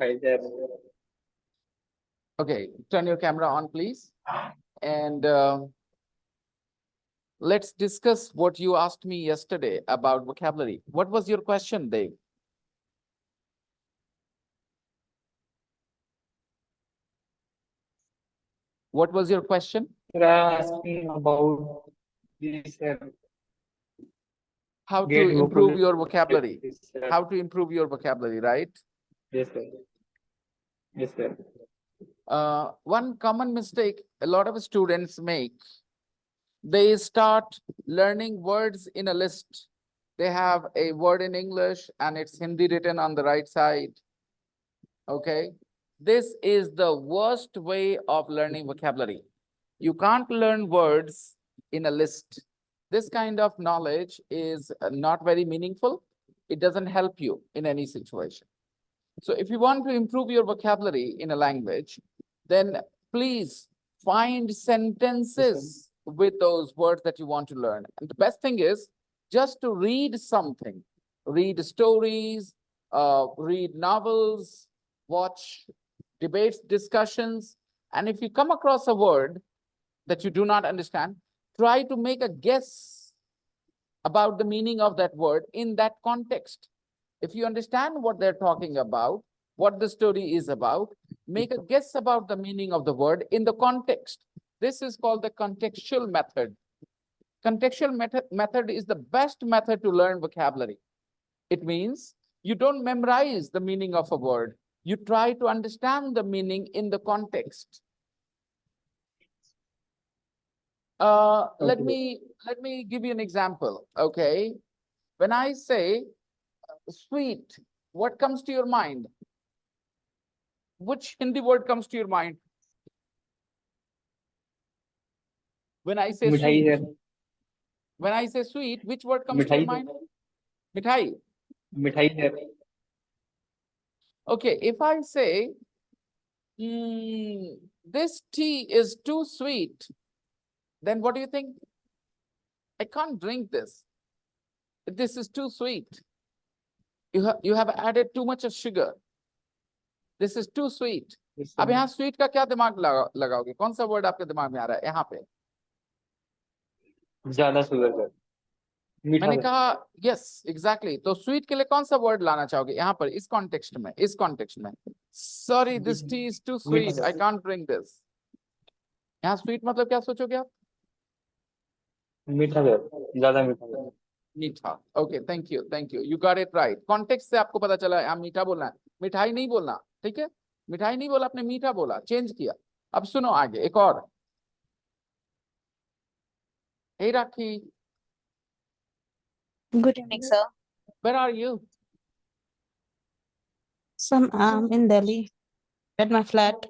Hi there. Okay, turn your camera on, please. And let's discuss what you asked me yesterday about vocabulary. What was your question, Dave? What was your question? Sir, I asking about this How to get improve vocabulary. your vocabulary? Yes, How to improve your vocabulary, right? yes, sir. Yes, sir. One common mistake a lot of students make, they start learning words in a list. They have a word in English and it's Hindi written on the right side. Okay. This is the worst way of learning vocabulary. You can't learn words in a list. This kind of knowledge is not very meaningful. It doesn't help you in any situation. So if you want to improve your vocabulary in a language, then please find Yes, sir. sentences with those words that you want to learn. And the best thing is just to read something, read stories, read novels, watch debates, discussions. And if you come across a word that you do not understand, try to make a guess about the meaning of that word in that context. If you understand what they're talking about, what the story is about, make a guess about the meaning of the word in the context. This is called the contextual method. Contextual method is the best method to learn vocabulary. It means you don't memorize the meaning of a word. You try to understand the meaning in the context. Let Okay. me give you an example. Okay, when I say sweet, what comes to your mind? Which Hindi word comes to your mind when I say मिठाई sweet? Sir. When I say sweet, which word comes to your मिठाई mind? Sir. Mithai. मिठाई sir. Okay, if I say, this tea is too sweet, then what do you think? I can't drink this. This is too sweet. You have added too much of sugar. This is too sweet. Yes, अब sir. यहाँ sweet का क्या दिमाग लगाओगे? कौन सा word आपके दिमाग में आ रहा है यहाँ पे? ज्यादा शुगर सर. मीठा मैंने सर. कहा यस एग्जैक्टली. तो स्वीट के लिए कौन सा वर्ड लाना चाहोगे यहाँ पर इस कॉन्टेक्स्ट में? इस कॉन्टेक्स्ट में sorry this tea is too मीठा sweet I sir. Can't drink this. यहाँ स्वीट मतलब क्या सोचोगे आप? मीठा सर. ज्यादा मीठा सर. मीठा. Okay, thank you you got it right. Context से आपको पता चला यहाँ मीठा बोलना है, मिठाई नहीं बोलना. ठीक है, मिठाई नहीं बोला आपने, मीठा बोला, चेंज किया. अब सुनो आगे एक और. Hey Rakhi, Good evening, sir. Where are you? I'm in Delhi at my flat.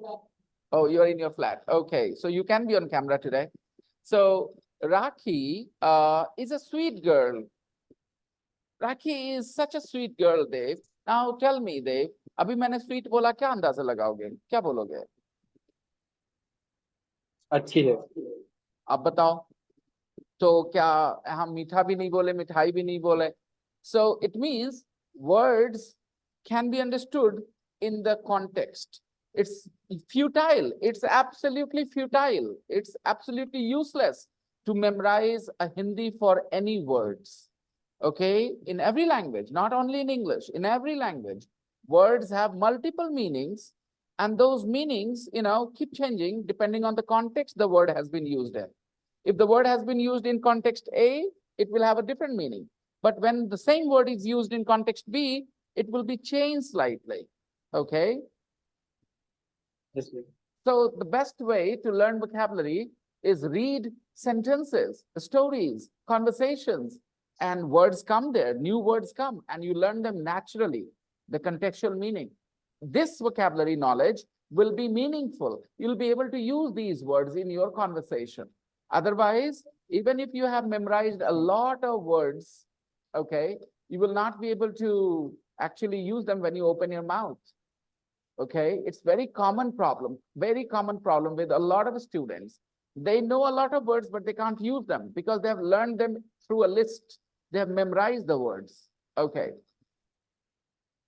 Oh, you're in your flat. Okay, so you can be on camera today. So Rakhi is a sweet girl. Rakhi is such a sweet girl, Dev. Now tell me, Dev, अभी मैंने sweet बोला, क्या अंदाजा लगाओगे, क्या बोलोगे? अच्छी है. आप बताओ. तो क्या हम मीठा भी नहीं बोले, मिठाई भी नहीं बोले? So it means words can be understood in the context. It's futile. It's absolutely futile. It's absolutely useless to memorize a Hindi for any words. Okay, in every language, not only in English, in every language, words have multiple meanings, and those meanings, keep changing depending on the context the word has been used in. If the word has been used in context A, it will have a different meaning. But when the same word is used in context B, it will be changed slightly. Okay. Yes, sir. So the best way to learn vocabulary is read sentences, stories, conversations, and words come there, new words come, and you learn them naturally, the contextual meaning. This vocabulary knowledge will be meaningful. You'll be able to use these words in your conversation. Otherwise, even if you have memorized a lot of words, okay, you will not be able to actually use them when you open your mouth. Okay, it's very common problem with a lot of students. They know a lot of words, but they can't use them because they have learned them through a list. They have memorized the words. Okay.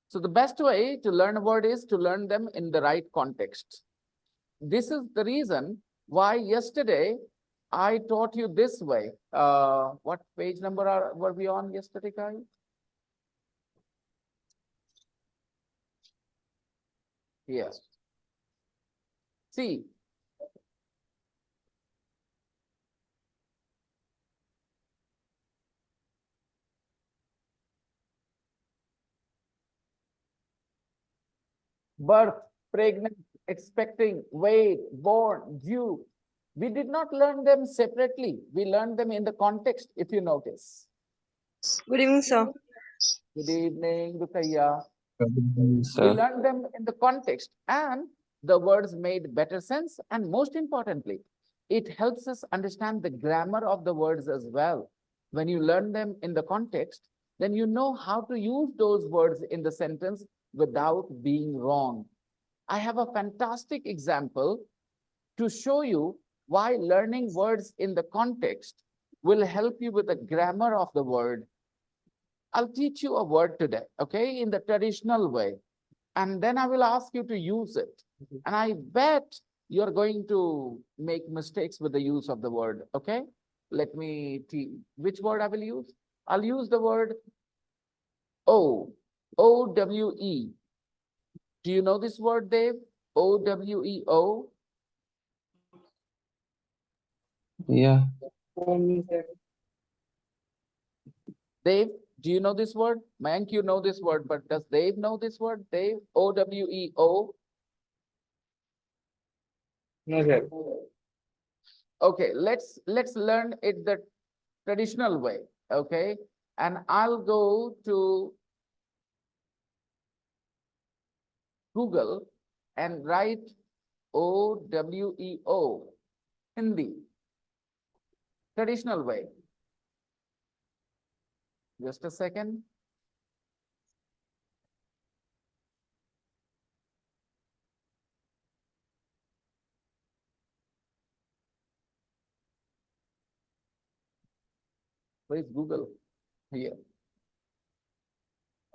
So the best way to learn a word is to learn them in the right context. This is the reason why yesterday I taught you this way. What page number were we on yesterday, Kai? Yes. See, birth, pregnant, expecting, wait, born, due. We did not learn them separately. We learned them in the context, if you notice. Good evening, sir. Good evening, Rukaiya. We Sir, learned them in the context and the words made better sense. And most importantly, it helps us understand the grammar of the words as well. When you learn them in the context, then you know how to use those words in the sentence without being wrong. I have a fantastic example to show you why learning words in the context will help you with the grammar of the word. I'll teach you a word today, okay, in the traditional way. And then I will ask you to use it. And I bet you're going to make mistakes with the use of the word, okay? Let me teach which word I will use. I'll use the word O-W-E. Do you know this word, Dave? O-W-E-O. yeah, Dave, do you know this word? Mayank, you know this word, but does Dave know this word? Dave, O-W-E-O. No, sir. Okay, let's learn it the traditional way, okay? And I'll go to Google and write O-W-E-O, Hindi, traditional way. Just a second. Where is Google? Here.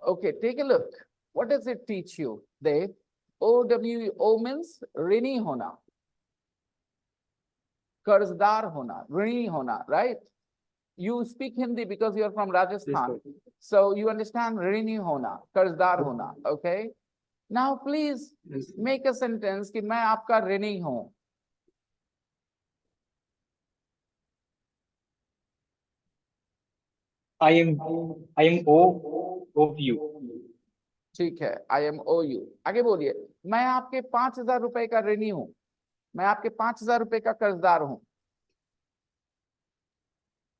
Okay, take a look. What does it teach you, Dave? O-W-E-O means ऋणी होना, कर्जदार होना, ऋणी होना, right? You speak Hindi because you're from Rajasthan. So you understand ऋणी होना, कर्जदार होना, okay? Now please make a sentence कि मैं आपका ऋणी हूं. I am O of you. ठीक है, I am owe you. आगे बोलिए, मैं आपके 5,000 रुपए का ऋणी हूं. मैं आपके 5,000 रुपए का कर्जदार हूं.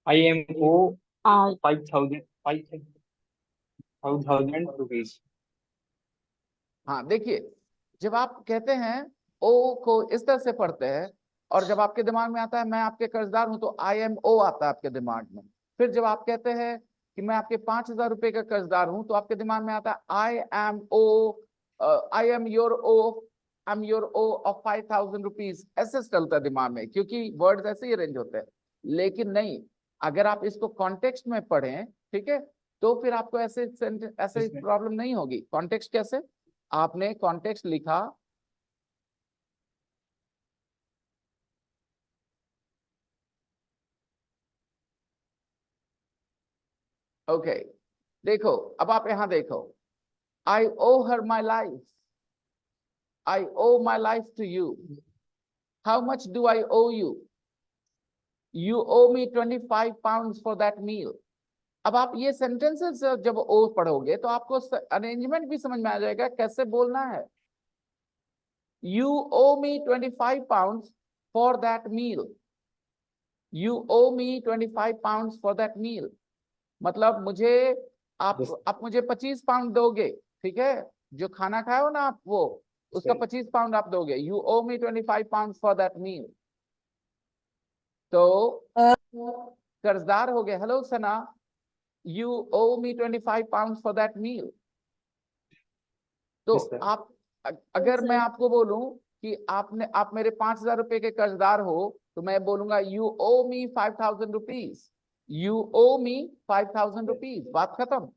I am O I 5,000 rupees. हाँ, देखिए, जब आप कहते हैं ओ को इस तरह से पढ़ते हैं और जब आपके दिमाग में आता है मैं आपके कर्जदार हूं तो आई एम ओ आता है आपके दिमाग में. फिर जब आप कहते हैं कि मैं आपके 5,000 रुपए का कर्जदार हूं तो आपके दिमाग में आता है I am your owe of 5,000 rupees. ऐसे चलता है दिमाग में क्योंकि वर्ड्स ऐसे ही अरेंज होते हैं. लेकिन नहीं, अगर आप इसको कॉन्टेक्स्ट में पढ़ें, ठीक है, तो फिर आपको ऐसे प्रॉब्लम नहीं होगी. कॉन्टेक्स्ट कैसे? आपने कॉन्टेक्स्ट लिखा, ओके, देखो, अब आप यहां देखो, I owe her my life, I owe my life to you. How much do I owe you? You owe me 25 pounds for that meal. अब आप ये सेंटेंसेस जब ओ पढ़ोगे तो आपको अरेंजमेंट भी समझ में आ जाएगा कैसे बोलना है. You owe me 25 pounds for that meal. You owe me 25 pounds for that meal. मतलब मुझे आप मुझे 25 पाउंड दोगे, ठीक है, जो खाना खाए हो ना आप, वो उसका 25 पाउंड आप दोगे. You owe me 25 pounds for that meal. तो कर्जदार हो गए. Hello Sana, you owe me 25 pounds for that meal. तो आप अगर मैं आपको बोलूं कि आप मेरे 5,000 रुपए के कर्जदार हो तो मैं बोलूंगा you owe me 5,000 rupees. You owe me 5,000 rupees. बात खत्म.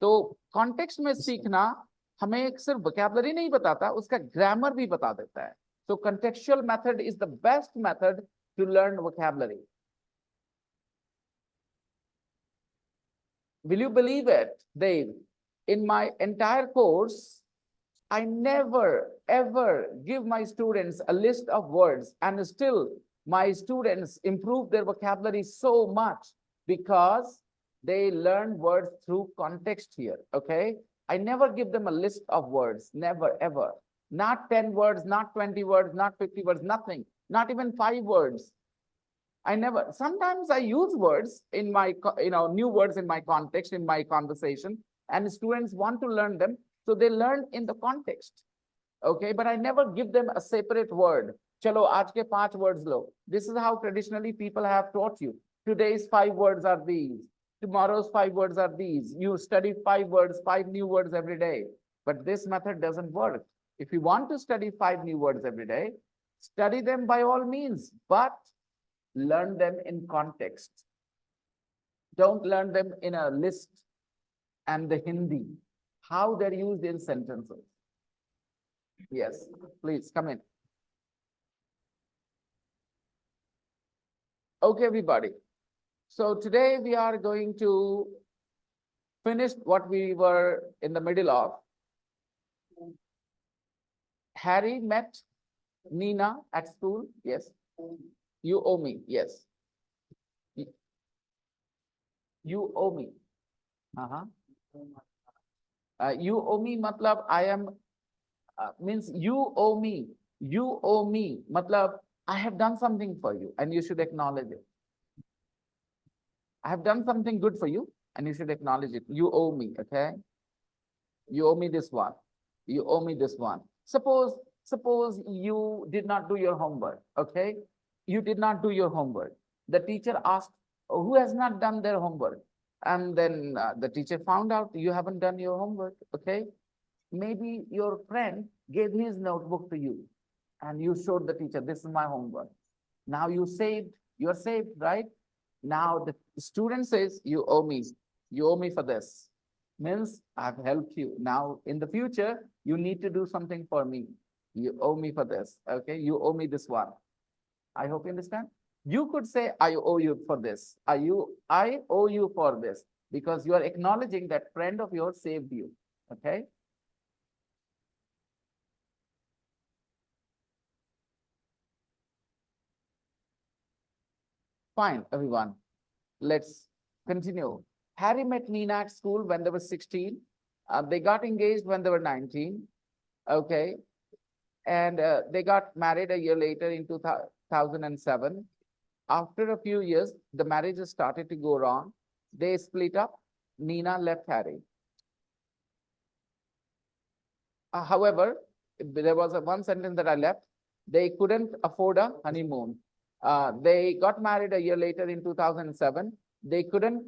तो कॉन्टेक्स्ट में सीखना हमें सिर्फ वोकैबुलरी नहीं बताता, उसका ग्रामर भी बता देता है. So contextual method is the best method to learn vocabulary. Will you believe it, Dave? In my entire course, I never ever give my students a list of words, and still my students improve their vocabulary so much because they learn words through context here. Okay, I never give them a list of words, never ever. Not 10 words, not 20 words, not 50 words, nothing, not even 5 words. I never, sometimes I use words in my, new words in my context, in my conversation, and students want to learn them. So they learn in the context. Okay, but I never give them a separate word. Chalo, aaj ke 5 words lo. This is how traditionally people have taught you. Today's 5 words are these. Tomorrow's 5 words are these. You study 5 words, 5 new words every day. But this method doesn't work. If you want to study 5 new words every day, study them by all means, but learn them in context. Don't learn them in a list and the Hindi, how they're used in sentences. Yes, please come in. Okay, everybody. So today we are going to finish what we were in the middle of. Harry met Nina at school. Yes. You owe me. Yes. You owe me. Uh-huh. You owe me matlab I am means you owe me. You owe me matlab I have done something for you and you should acknowledge it. I have done something good for you and you should acknowledge it. You owe me, okay? You owe me this one. You owe me this one. Suppose you did not do your homework, okay? You did not do your homework. The teacher asked, who has not done their homework? And then the teacher found out you haven't done your homework, okay? Maybe your friend gave his notebook to you and you showed the teacher, this is my homework. Now you're saved, right? Now the student says, you owe me for this. Means I've helped you. Now in the future, you need to do something for me. You owe me for this, okay? You owe me this one. I hope you understand. You could say, I owe you for this. I owe you for this, because you are acknowledging that friend of yours saved you, okay? Fine, everyone. Let's continue. Harry met Nina at school when they were 16. They got engaged when they were 19. Okay. And they got married a year later in 2007. After a few years, the marriage started to go wrong. They split up. Nina left Harry. However, there was one sentence that I left. They couldn't afford a honeymoon. They got married a year later in 2007. They couldn't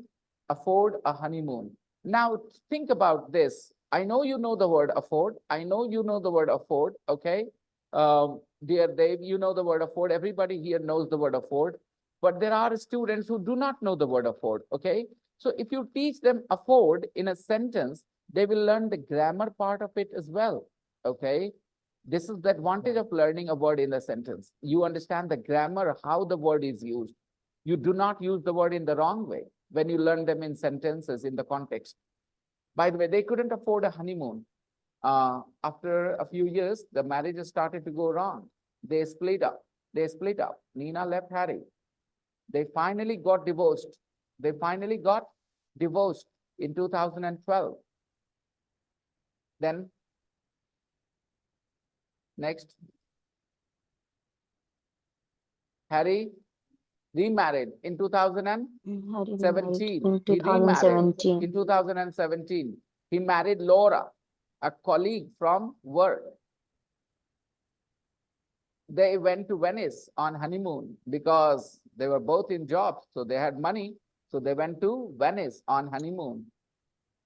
afford a honeymoon. Now, think about this. I know you know the word afford. I know you know the word afford, okay? Dear Dave, you know the word afford. Everybody here knows the word afford. But there are students who do not know the word afford, okay? So if you teach them afford in a sentence, they will learn the grammar part of it as well, okay? This is the advantage of learning a word in a sentence. You understand the grammar, how the word is used. You do not use the word in the wrong way when you learn them in sentences in the context. By the way, they couldn't afford a honeymoon. After a few years, the marriage started to go wrong. They split up. Nina left Harry. They finally got divorced. In 2012. Then, next, Harry remarried in 2017. In He remarried 2017. in 2017. He married Laura, a colleague from work. They went to Venice on honeymoon because they were both in jobs, so they had money. So they went to Venice on honeymoon.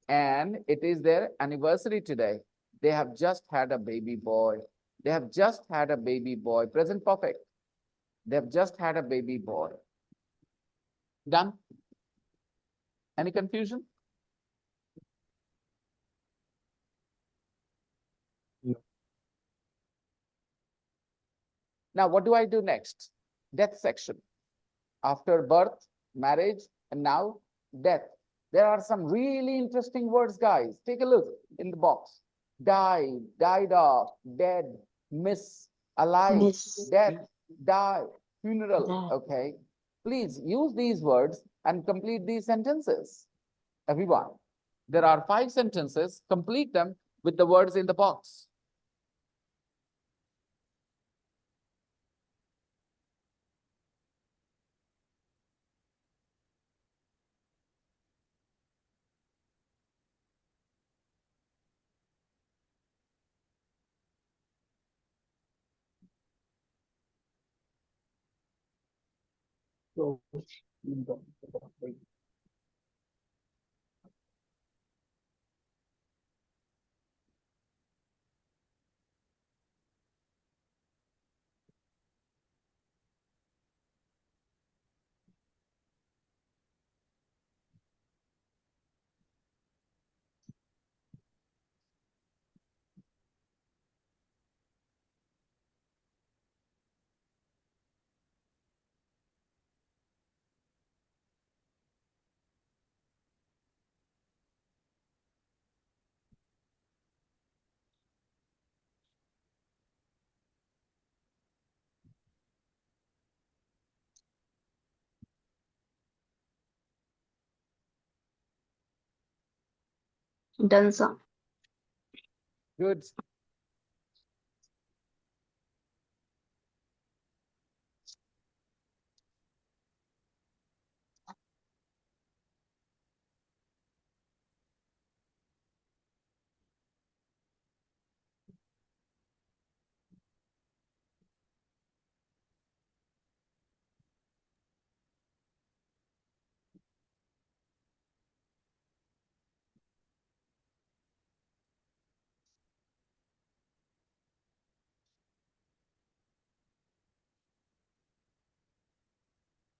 And it is their anniversary today. They have just had a baby boy. Present perfect. They have just had a baby boy. Done? Any confusion? Now, what do I do next? Death section. After birth, marriage, and now death. There are some really interesting words, guys. Take a look in the box. Died, died of, dead, miss, alive, Miss. death, die, funeral. That. Okay. Please use these words and complete these sentences. Everyone. There are 5 sentences. Complete them with the words in the box. So, Done, sir. Good.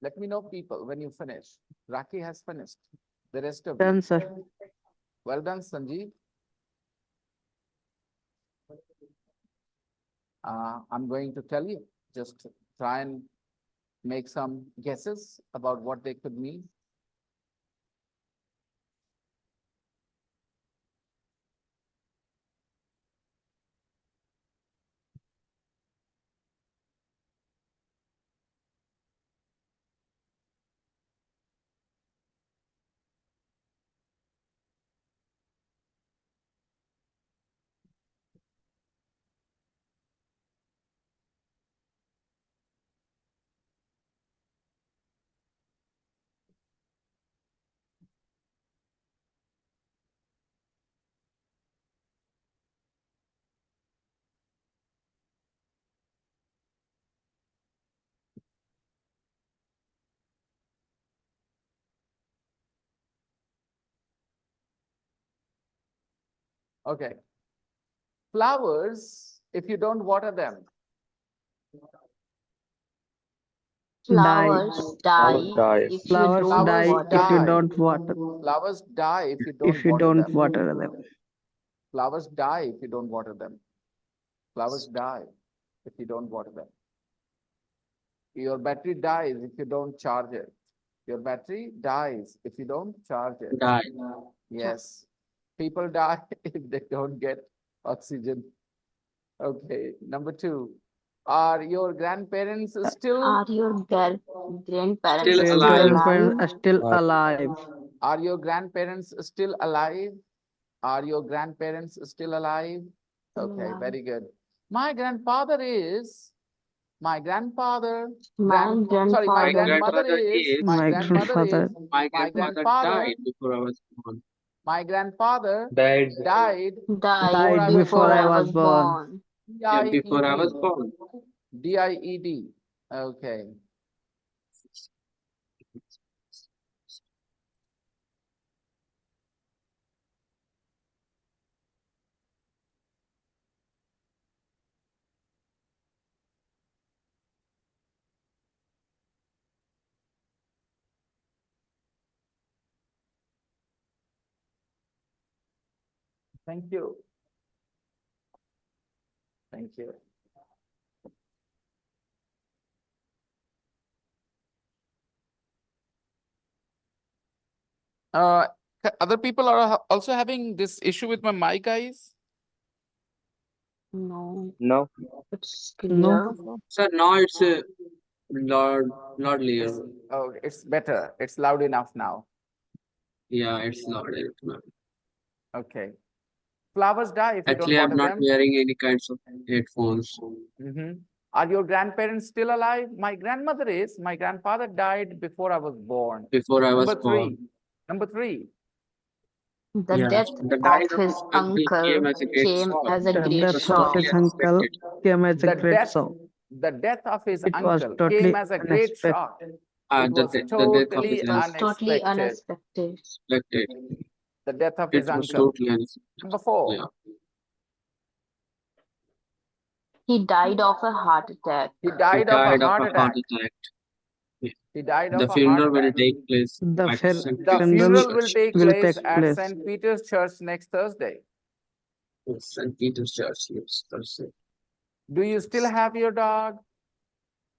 Let me know, people, when you finish. Raki has finished. The rest of you. Done, sir. Well done, Sanjeev. I'm going to tell you. Just try and make some guesses about what they could mean. Okay. Flowers, if you don't water them. Flowers die dies. if you Flowers don't die Flowers water. if you die. don't water. Flowers die if you don't If you water don't them. water them. Flowers die if you don't water them. Flowers die if you don't water them. Your battery dies if you don't charge it. Your battery dies if you don't charge it. Die. Yes. People die if they don't get oxygen. Okay. Number 2. Are your grandparents still Are your grandparents Still Your still alive. grandparents alive? are still alive. are your grandparents still alive? Are your grandparents still alive? Still Okay, alive. very good. My grandfather is my grandfather My sorry, my My grandfather grandmother grandfather is is, my My grandmother is grandfather my my grandfather grandfather died before I was born. my grandfather died. died before died I died was before before I I born. was was born. born. Yeah, before I was D-I-E-D. born. D-I-E-D. Okay. Thank you. Thank you. Other people are also having this issue with my mic, guys. No, No. it's No. clear. Sir, now it's loudlier. Oh, it's better. It's loud enough now. Yeah, it's louder now. Okay. Flowers die if you don't Actually, I'm water not them. wearing any kinds of headphones. Are your grandparents still alive? My grandmother is. My grandfather died before I was born. Before I was Number born. three. Number three. The Yeah, death the of dying of his his uncle came uncle as a great came shock. as a The great It was death of shock. totally his uncle unexpected. came as a The great death, shock. the death of his It was uncle totally came as a great unexpected. shock. It was The death of totally his It was totally unexpected. unexpected. unexpected. The death of It his was uncle. totally unexpected. Number four. Yeah. He died of a heart attack. He He died of a died of heart a heart attack. attack. Yeah. He died The of a heart funeral will attack. take place The at St. The Peter's funeral will Church. take will place take at place. St. Peter's Church next Thursday. St. Peter's Church, yes, Thursday. Do you still have your dog?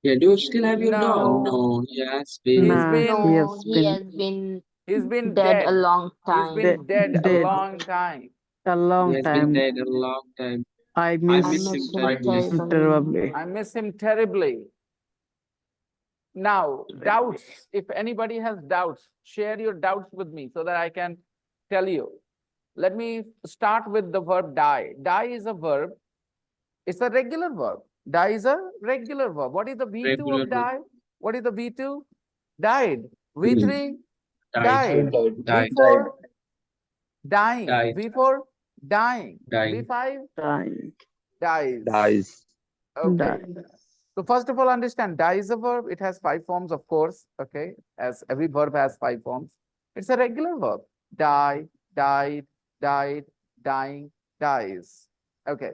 Yeah, do you still have your dog? No. No, he has He's been. been, No, he has been he's been dead a dead. long He's time. been dead a dead long time. a He long has been time. dead a long time. I I miss I miss miss him him terribly. terribly. terribly. I miss him terribly. Now, doubts. If anybody has doubts, share your doubts with me so that I can tell you. Let me start with the verb die. Die is a verb. It's a regular verb. Die is a regular verb. What is the V2 Regular of die? What is the V2? Died. V3, Died. died. Died. V4, dying. Died. V4, dying. Dying. V5, Dying. dies. Dies. Okay. Die. So first of all, understand die is a verb. It has 5 forms, of course. Okay. As every verb has 5 forms. It's a regular verb. Die, died, died, dying, dies. Okay.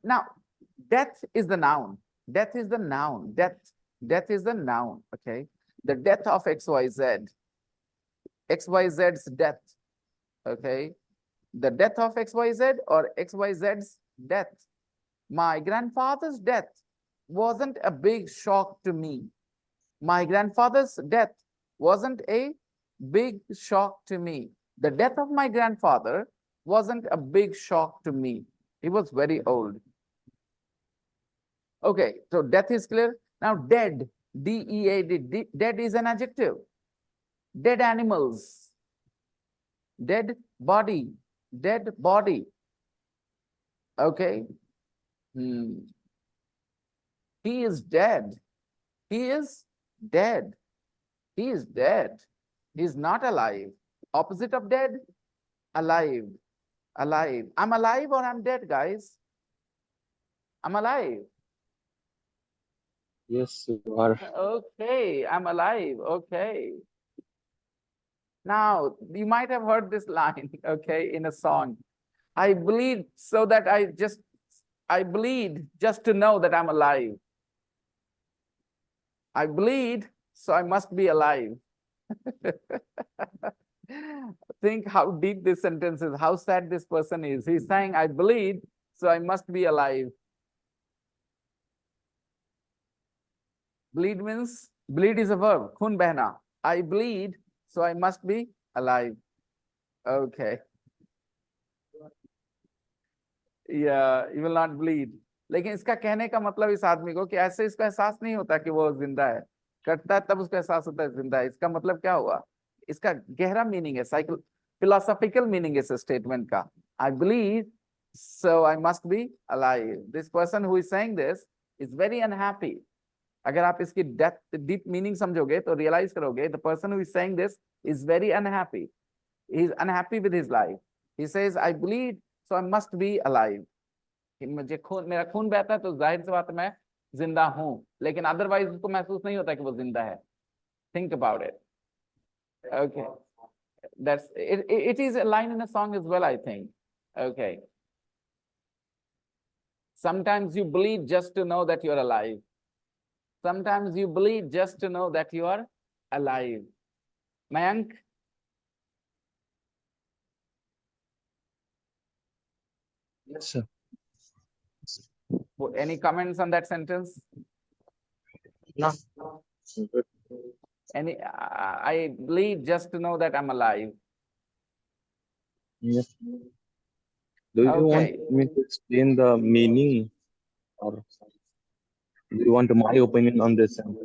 Now, death is the noun. Death is the noun. Death is the noun. Okay. The death of XYZ. XYZ's death. Okay. The death of XYZ or XYZ's death. My grandfather's death wasn't a big shock to me. My grandfather's death wasn't a big shock to me. The death of my grandfather wasn't a big shock to me. He was very old. Okay, so death is clear. Now, dead, D-E-A-D, dead is an adjective. Dead animals, dead body, dead body. Okay. He is dead. He is dead. He is dead. He is not alive. Opposite of dead, alive. Alive. I'm alive or I'm dead, guys? I'm alive. Yes, you are. Okay, I'm alive. Okay. Now, you might have heard this line, okay, in a song. I bleed so that I bleed just to know that I'm alive. I bleed, so I must be alive. Think how deep this sentence is, how sad this person is. He's saying, I bleed, so I must be alive. Bleed means, bleed is a verb, khun behna. I bleed, so I must be alive. Okay. Yeah, you will not bleed. लेकिन इसका कहने का मतलब इस आदमी को कि ऐसे इसको एहसास नहीं होता कि वो जिंदा है, कटता है तब उसको एहसास होता है जिंदा है. इसका मतलब क्या हुआ? इसका गहरा मीनिंग है, साइकिल फिलोसॉफिकल मीनिंग इस स्टेटमेंट का. I believe so I must be alive. This person who is saying this is very unhappy. अगर आप इसकी डेप्थ डीप मीनिंग समझोगे तो रियलाइज करोगे the person who is saying this is very unhappy. He is unhappy with his life. He says I believe so I must be alive. मुझे खून, मेरा खून बहता है तो जाहिर सी बात है मैं जिंदा हूं, लेकिन अदरवाइज उसको महसूस नहीं होता कि वो जिंदा है. Think about it. Okay, that's it. It is a line in a song as well, I think. Okay. Sometimes you bleed just to know that you're alive. Sometimes you bleed just to know that you are alive. Mayank? Yes, sir. Any comments on that sentence? No. I bleed just to know that I'm alive. Yes. Do you want Okay. me to explain the meaning, or do you want my opinion on this? And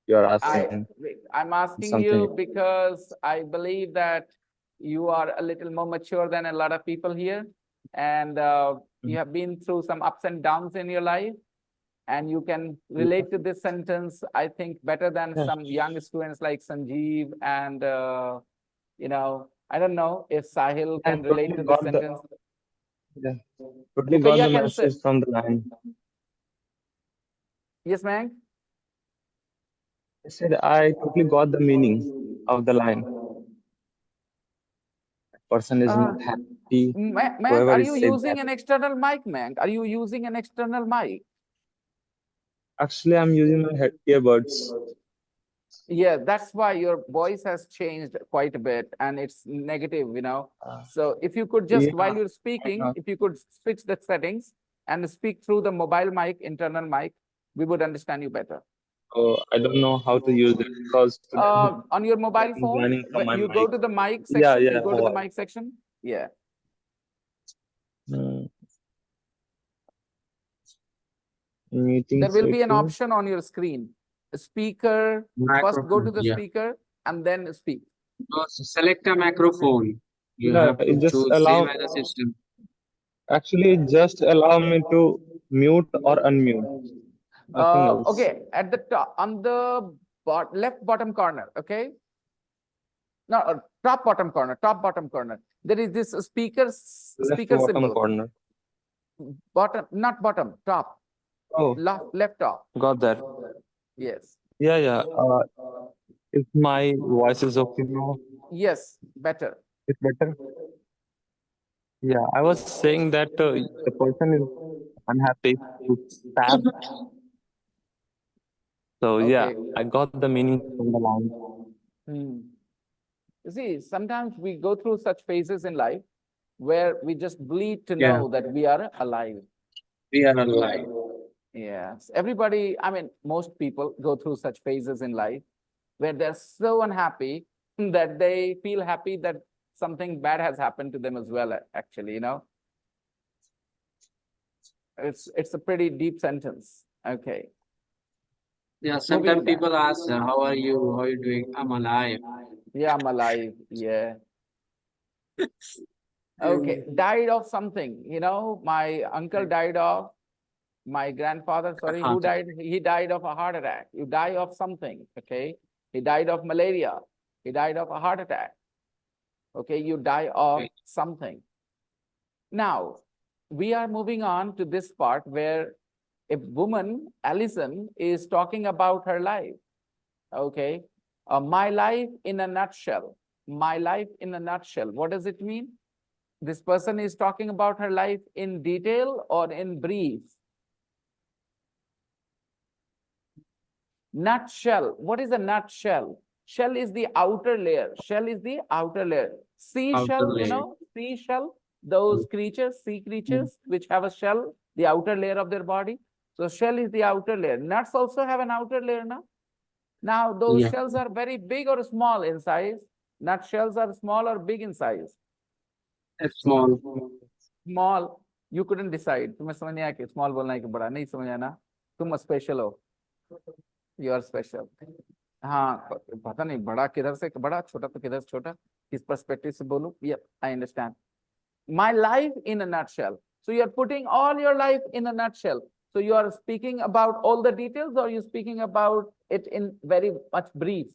you are asking I'm asking something. you because I believe that you are a little more mature than a lot of people here, and you have been through some ups and downs in your life, and you can relate to this sentence, I think, better than Yes. some young students like Sanjeev and I don't know if Sahil I can relate totally to this got the sentence. yeah, totally Okay, got yeah, the can say message from the line. yes, ma'am. I said I totally got the meaning of the line. Person is Uh, not happy. Mayank, Whoever are is you said that. using an external mic, Mayank? Are you using an external mic? Actually, I'm using my earbuds. Yeah, that's why your voice has changed quite a bit and it's negative, Uh, So if you could just, while yeah. you're speaking, Uh, if you could switch the settings and speak through the mobile mic, internal mic, we would understand you better. so I don't know how to use it because today On your mobile I'm phone, joining from my you go mic. to the mic Yeah, section, you yeah, go to the mobile. mic section. Yeah. Hmm. Meeting There will be an setting. option on your screen. Speaker, first go to Microphone. the Yeah. speaker and then speak. No, so select a microphone. You Yeah, have to it just choose same allow. as a system. Actually, it just allow me to mute or unmute. Nothing else. Okay, at the top, on the left bottom corner, okay? No, top bottom corner. There is this Left speaker bottom symbol. corner. Bottom, not bottom, top, Oh, left top. got that. Yes. Yeah, yeah. If my voice is okay now, Yes, better. it's better. Yeah, I was saying that the person is unhappy, it's sad. So yeah, Okay. I got the meaning from the line. Hmm. You see, sometimes we go through such phases in life where we just bleed to Yeah, know that we are alive. we are alive. Yes. Everybody, I mean, most people go through such phases in life where they're so unhappy that they feel happy that something bad has happened to them as well, actually, It's a pretty deep sentence. Okay. Yeah, Moving sometimes back. people ask, how are you? How are you doing? I'm alive. Yeah, I'm alive. Yeah. Okay. Mm, Died of something. My uncle died of, my grandfather, sorry, who heart attack. died? He died of a heart attack. You die of something. Okay. He died of malaria. He died of a heart attack. Okay. You die of Right. something. Now, we are moving on to this part where a woman, Alison, is talking about her life. Okay. My life in a nutshell. My life in a nutshell. What does it mean? This person is talking about her life in detail or in brief? Nutshell. What is a nutshell? Shell is the outer layer. Shell is the outer layer. Outer Seashell, layer. seashell, those creatures, sea creatures, which have a shell, the outer layer of their body. So shell is the outer layer. Nuts also have an outer layer now. Now, those Yeah, shells are very big or small in size. Nut shells are small or big in size. it's small. Small. You couldn't decide. तुम्हें समझ नहीं आया कि small बोलना है कि बड़ा नहीं समझ आना. तुम special हो. You are special. हाँ, पता नहीं बड़ा किधर से बड़ा, छोटा तो किधर से छोटा, किस पर्सपेक्टिव से बोलूं? Yep, I understand. My life in a nutshell. So you are putting all your life in a nutshell. So you are speaking about all the details, or you speaking about it in very much brief?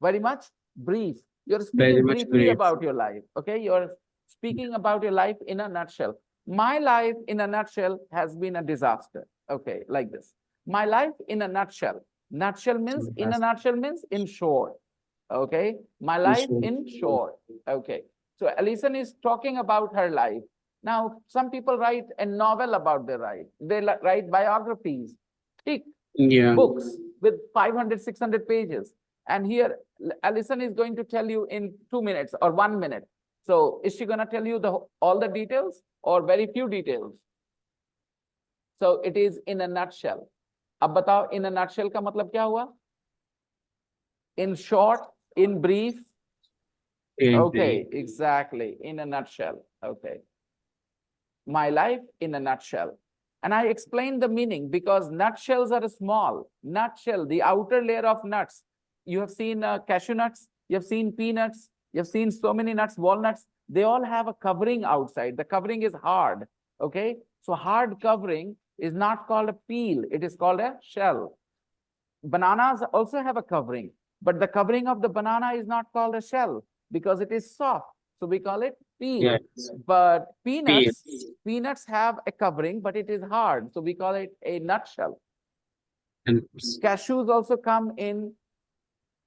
Very much brief. You're Very speaking much briefly brief. about your life. Okay, you're speaking about your life in a nutshell. My life in a nutshell has been a disaster. Okay, like this. My life in a nutshell. Nutshell means, in a nutshell means in short. Okay, my life in short. Okay, so Alison is talking about her life. Now, some people write a novel about their life. They write biographies, thick Yeah, books with 500, 600 pages. And here, Alison is going to tell you in 2 minutes or 1 minute. So is she going to tell you all the details or very few details? So it is in a nutshell. अब बताओ in a nutshell का मतलब क्या हुआ? In short, in brief. In Okay, exactly. In a nutshell. Okay. My life in a nutshell. And I explained the meaning because nutshells are small. Nutshell, the outer layer of nuts. You have seen cashew nuts, you have seen peanuts, you have seen so many nuts, walnuts. They all have a covering outside. The covering is hard. Okay. So hard covering is not called a peel. It is called a shell. Bananas also have a covering, but the covering of the banana is not called a shell because it is soft. So we call it peel. Yes. But Peel. peanuts have a covering, but it is hard. So we call it a nutshell. And Cashews also come in,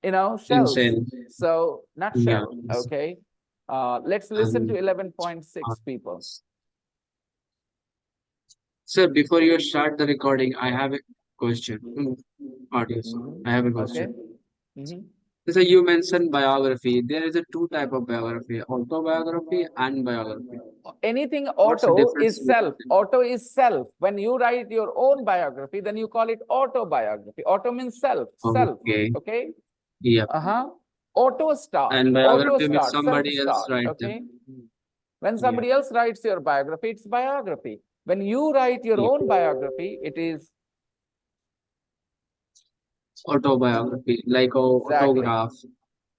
shells. insane. So nutshell. Yeah. Okay. Let's listen to Um, 11.6 people. Sir, before you start the recording, I have a question. Audience, Mhm. I have a Okay. question. Mhm. So you mentioned biography. There is a two type of biography: autobiography and biography. Anything What's the auto difference is self. between Auto is self. When you write your own biography, then you call it autobiography. Auto means self. them? Self. Okay. Okay. Yeah. Auto start. And Auto biography with start. Self somebody else start. write them. Okay. When Yeah. somebody else writes your biography, it's biography. When you write your Yeah. own biography, it is Autobiography, like exactly. autograph.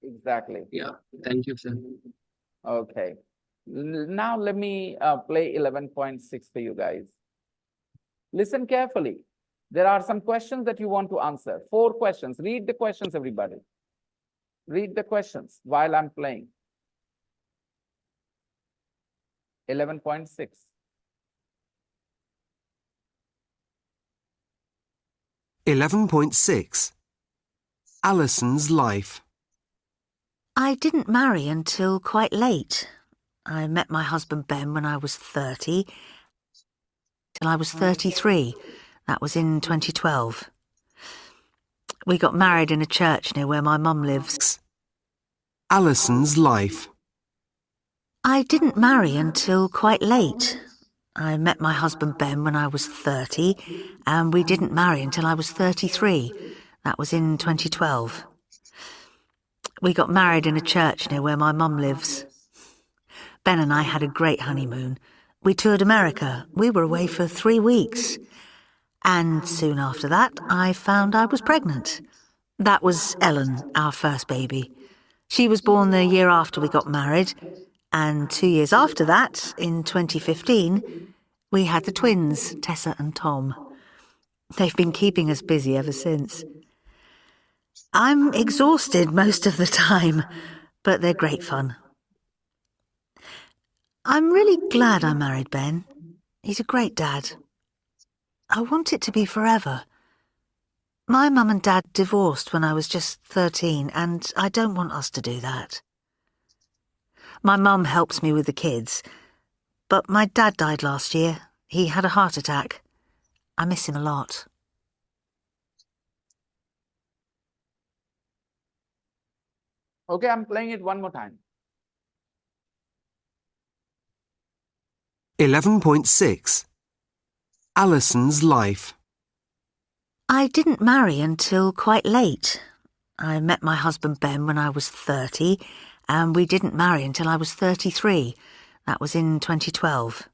Exactly. Yeah. Thank you, sir. Okay. Now let me play 11.6 for you guys. Listen carefully. There are some questions that you want to answer. 4 questions. Read the questions, everybody. Read the questions while I'm playing. 11.6. 11.6 Alison's life. I didn't marry until quite late. I met my husband Ben when I was 30, till I was 33. That was in 2012. We got married in a church near where my mum lives. Alison's life. I didn't marry until quite late. I met my husband Ben when I was 30, and we didn't marry until I was 33. That was in 2012. We got married in a church near where my mum lives. Ben and I had a great honeymoon. We toured America. We were away for 3 weeks. And soon after that, I found I was pregnant. That was Ellen, our first baby. She was born the year after we got married. And 2 years after that, in 2015, we had the twins, Tessa and Tom. They've been keeping us busy ever since. I'm exhausted most of the time, but they're great fun. I'm really glad I married Ben. He's a great dad. I want it to be forever. My mum and dad divorced when I was just 13, and I don't want us to do that. My mum helps me with the kids, but my dad died last year. He had a heart attack. I miss him a lot. Okay, I'm playing it one more time. 11.6 Alison's life. I didn't marry until quite late. I met my husband Ben when I was 30, and we didn't marry until I was 33. That was in 2012.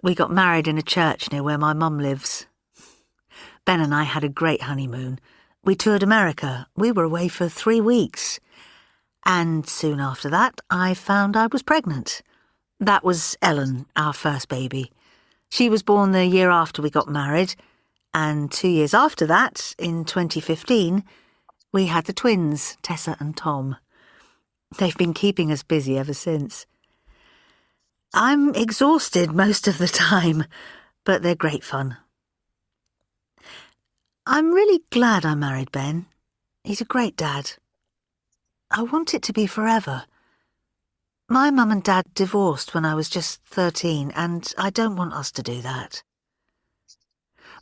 We got married in a church near where my mum lives. Ben and I had a great honeymoon. We toured America. We were away for 3 weeks. And soon after that, I found I was pregnant. That was Ellen, our first baby. She was born the year after we got married. And 2 years after that, in 2015, we had the twins, Tessa and Tom. They've been keeping us busy ever since. I'm exhausted most of the time, but they're great fun. I'm really glad I married Ben. He's a great dad. I want it to be forever. My mum and dad divorced when I was just 13, and I don't want us to do that.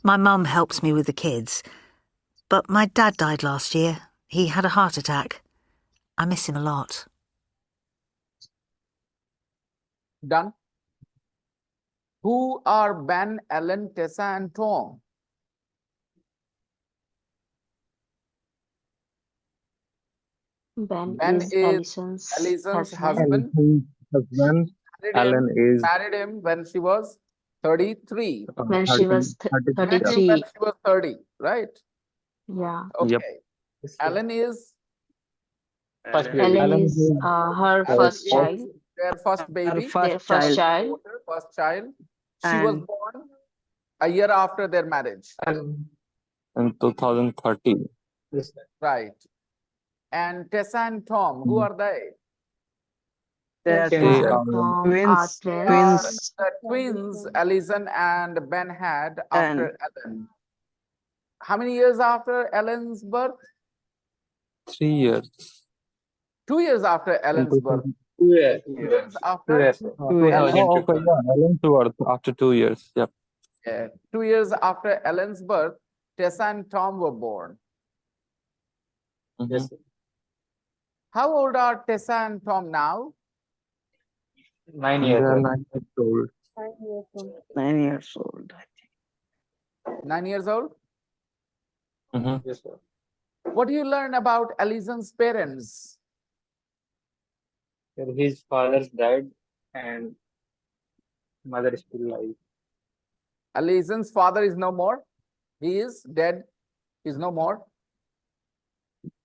My mum helps me with the kids, but my dad died last year. He had a heart attack. I miss him a lot. Done. Who are Ben, Ellen, Tessa, and Tom? Ben Ben is is Allison's Allison's husband. husband. And his husband, Married Alan, him, is married him when she was 33. When she 30, was 33. Met him 33. when she was 30, right? Yeah. Yep. Okay. Alan is First baby. Ellen Alan is her first child. their first baby, Their first child. first child. She was born a year after their marriage, in 2013. right? And Tessa and Tom, who are they? Tessa They and are Tom are They are twins. the twins Allison and Ben had after Ellen. How many years after Ellen's birth? 3 years. 2 years after In Ellen's birth. 2 years. 2 years after Ellen. Oh, okay, yeah, Ellen's birth after 2 years. Yep. 2 years after Ellen's birth, Tessa and Tom were born. Yes. How old are Tessa and Tom now? 9 years. They are 9 years old. 9 years old. 9 years old? Yes, sir. What do you learn about Allison's parents? His father's died and mother is still alive. Allison's father is no more. He is dead. He's no more.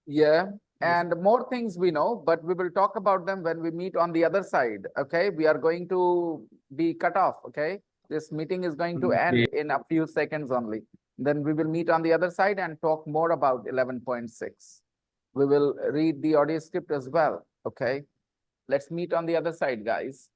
Yeah. And more things we know, but we will talk about them when we meet on the other side. Okay. We are going to be cut off. Okay. This meeting is going to end in a few seconds only. Then we will meet on the other side and talk more about 11.6. We will read the audio script as well. Okay. Let's meet on the other side, guys.